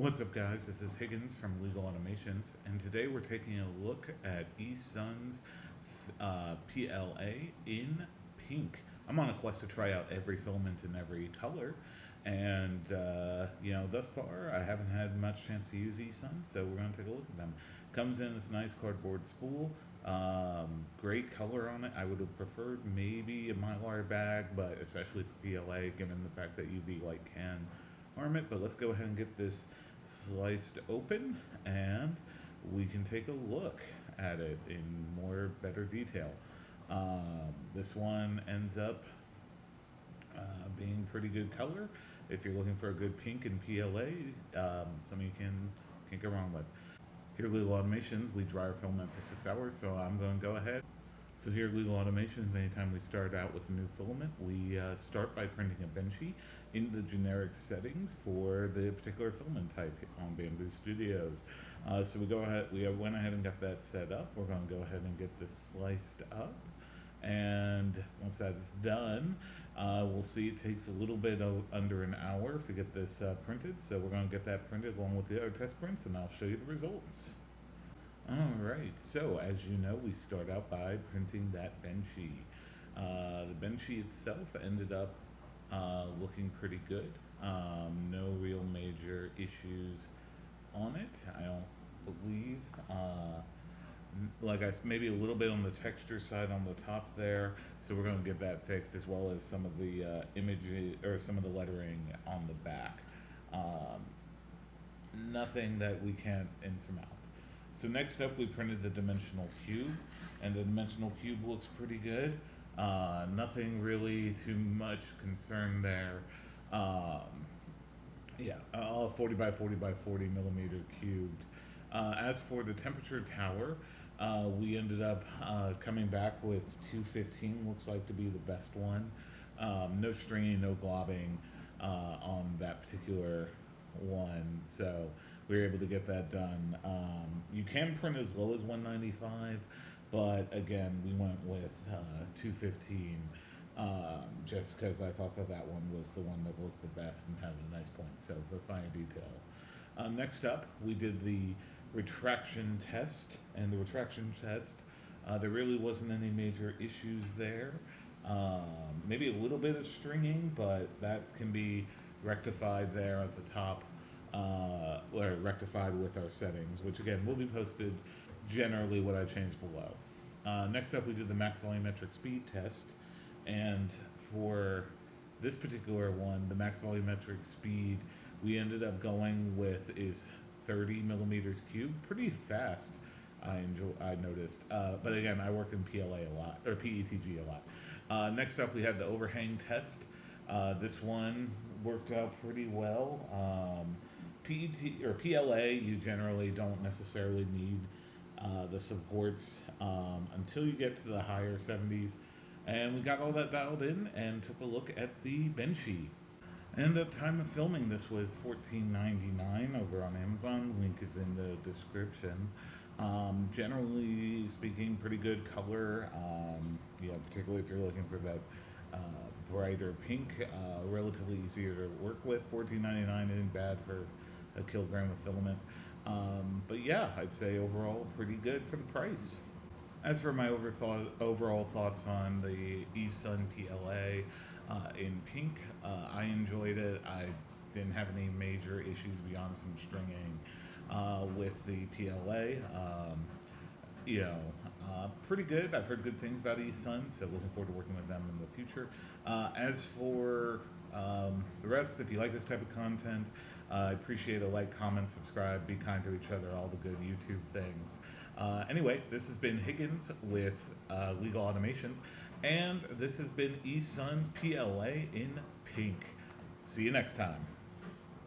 What's up, guys? This is Higgins from Legal Automations, and today we're taking a look at eSUN's PLA in pink. I'm on a quest to try out every filament in every color, and thus far I haven't had much chance to use eSUN, so we're going to take a look at them. Comes in this nice cardboard spool, great color on it. I would have preferred maybe a Mylar bag, but especially for PLA, given the fact that UV light can harm it. But let's go ahead and get this sliced open and we can take a look at it in better detail. This one ends up being pretty good color. If you're looking for a good pink in PLA, something you can't go wrong with. Here at Legal Automations, we dry our filament for 6 hours, so I'm going to go ahead. So here at Legal Automations, anytime we start out with a new filament, we start by printing a benchy in the generic settings for the particular filament type on Bamboo Studios. So we went ahead and got that set up. We're going to go ahead and get this sliced up. And once that's done, we'll see it takes a little bit under an hour to get this printed. So we're going to get that printed along with the other test prints, and I'll show you the results. Alright, so as you know, we start out by printing that benchy. The benchy itself ended up looking pretty good. No real major issues on it, I don't believe. Maybe a little bit on the texture side on the top there, so we're going to get that fixed, as well as some of the images or some of the lettering on the back. Nothing that we can't insurmount. So next up, we printed the dimensional cube, and the dimensional cube looks pretty good. Nothing really too much concern there. 40 by 40 by 40 millimeter cubed. As for the temperature tower, we ended up coming back with 215, looks like to be the best one. No stringing, no globbing on that particular one, so we were able to get that done. You can print as low as 195, but again, we went with 215 just because I thought that one was the one that looked the best and had a nice point, so for finer detail. Next up, we did the retraction test, and the retraction test, there really wasn't any major issues there. Maybe a little bit of stringing, but that can be rectified there at the top, or rectified with our settings, which again will be posted generally what I changed below. Next up, we did the max volumetric speed test, and for this particular one, the max volumetric speed we ended up going with is 30 millimeters cubed, pretty fast. I noticed, but again, I work in PLA a lot, or PETG a lot. Next up, we had the overhang test. This one worked out pretty well. PET or PLA, you generally don't necessarily need the supports until you get to the higher 70s, and we got all that dialed in and took a look at the benchy. And the time of filming this was $14.99 over on Amazon. Link is in the description. Generally speaking, pretty good color. Particularly if you're looking for that brighter pink, relatively easier to work with. $14.99 isn't bad for a kilogram of filament. But yeah, I'd say overall pretty good for the price. As for my overall thoughts on the eSUN PLA in pink, I enjoyed it. I didn't have any major issues beyond some stringing with the PLA. Pretty good. I've heard good things about eSUN, so looking forward to working with them in the future. As for the rest, if you like this type of content, I appreciate a like, comment, subscribe, be kind to each other, all the good YouTube things. Anyway, this has been Higgins with Legal Automations, and this has been eSUN's PLA in pink. See you next time.